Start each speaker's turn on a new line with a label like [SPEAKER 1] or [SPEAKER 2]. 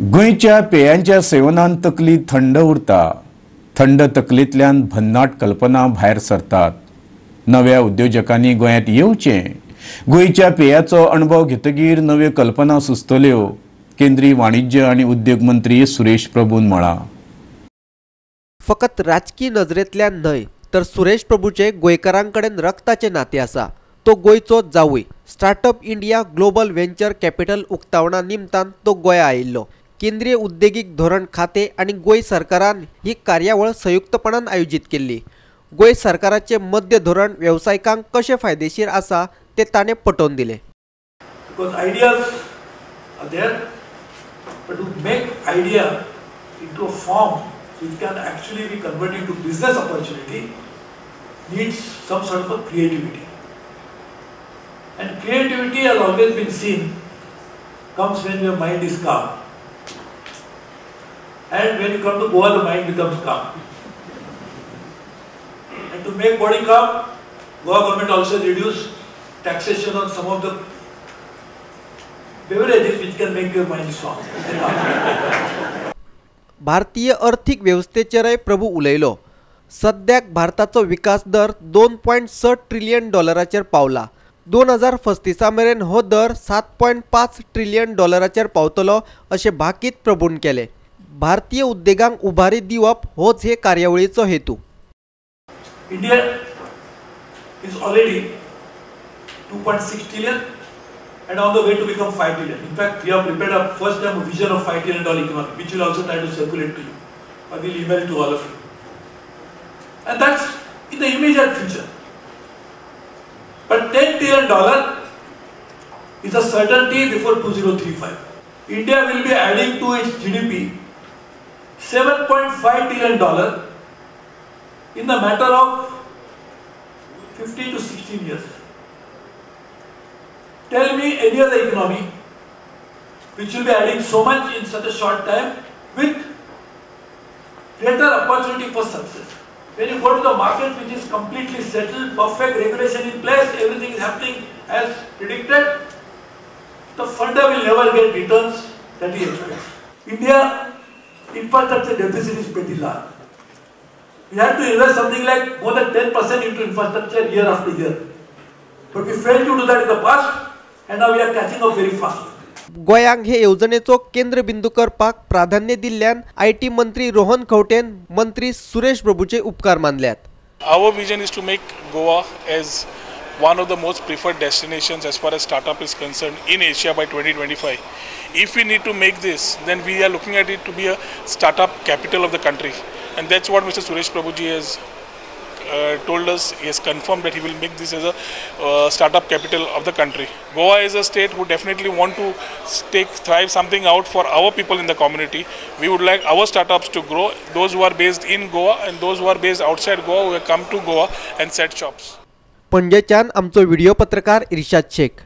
[SPEAKER 1] गोंयच्या पेयांच्या सेवनान तकली थंड उरता। थंड तकलेंतल्यान भन्नाट कल्पना भायर सरतात। नव्या उद्योजकांनी गोंयांत येवचें। गोंयच्या पेयाचो अणभव घेतकीर नव्यो कल्पना सुचतल्यो। केंद्रीय वाणिज्य आनी उद्योग मंत्री सुरेश प्रभून म्हळां।
[SPEAKER 2] फकत राजकीय नजरेंतल्यान न्हय तर सुरेश प्रभूचे गोंयकारांकडेन रक्ताचे नाते आसा। तो गोंयचो जावई। Startup India global venture capital उक्तावणा निमतान तो गोंया आयिल्लो। केंद्रीय उद्देगीक धोरण खाते आणि गोंय सरकारान ही कार्यावळ संयुक्तपणान आयोजित केल्ली। गोंय सरकाराचे मध्य धोरण व्यावसायिकांक कशें फायदेशीर आसा ते ताणें पटोवन दिलें।
[SPEAKER 3] Because ideas are there, but to make idea into a form which can actually be converted into business opportunity needs some sort of a creativity. And creativity has always been seen comes when your mind is calm. And when you come to Goa, the mind becomes calm. And to make body calm, Goa government also reduced taxation on some of the beverages which can make your mind strong.
[SPEAKER 2] भारतीय अर्थीक व्यवस्थेचेरय प्रभू उलयलो। सद्याक भारताचो विकास दर $2.6 trillion पावला। 2035 मेरेन हो दर $7.5 trillion पावतलो अशें भाकीत प्रभून केलें। भारतीय उद्देगांक उभारी दिवप होच हे कार्यावळीचो हेतू।
[SPEAKER 3] India is already 2.6 trillion and on the way to become 5 trillion. In fact, we have prepared a first time vision of $5 trillion economy, which will also try to circulate to you. I will email to all of you. And that's in the immediate future. But $10 trillion is a certainty before 2035. India will be adding to its GDP $7.5 trillion in the matter of 15 to 16 years. Tell me any other economy which will be adding so much in such a short time with greater opportunity for success. When you go to the market which is completely settled, perfect regulation in place, everything is happening as predicted, the funder will never get returns that he expects. India infrastructure deficit is pretty large. We have to invest something like more than 10% into infrastructure year after year. But we failed to do that in the past and now we are catching up very fast.
[SPEAKER 2] गोयांक हे येवजणेचो केंद्रबिंदू करपाक प्राधान्य दिल्ल्यान IT मंत्री रोहन खंवटेन मंत्री सुरेश प्रभूचे उपकार मानल्यात।
[SPEAKER 4] Our vision is to make Goa as one of the most preferred destinations as far as startup is concerned in Asia by 2025. If we need to make this, then we are looking at it to be a startup capital of the country, and that's what Mr. Suresh Prabhuji has told us. He has confirmed that he will make this as a startup capital of the country. Goa is a state who definitely want to thrive something out for our people in the community. We would like our startups to grow, those who are based in Goa and those who are based outside Goa who have come to Goa and set shops.
[SPEAKER 2] पणजेच्यान आमचो video पत्रकार इर्शाद शेख।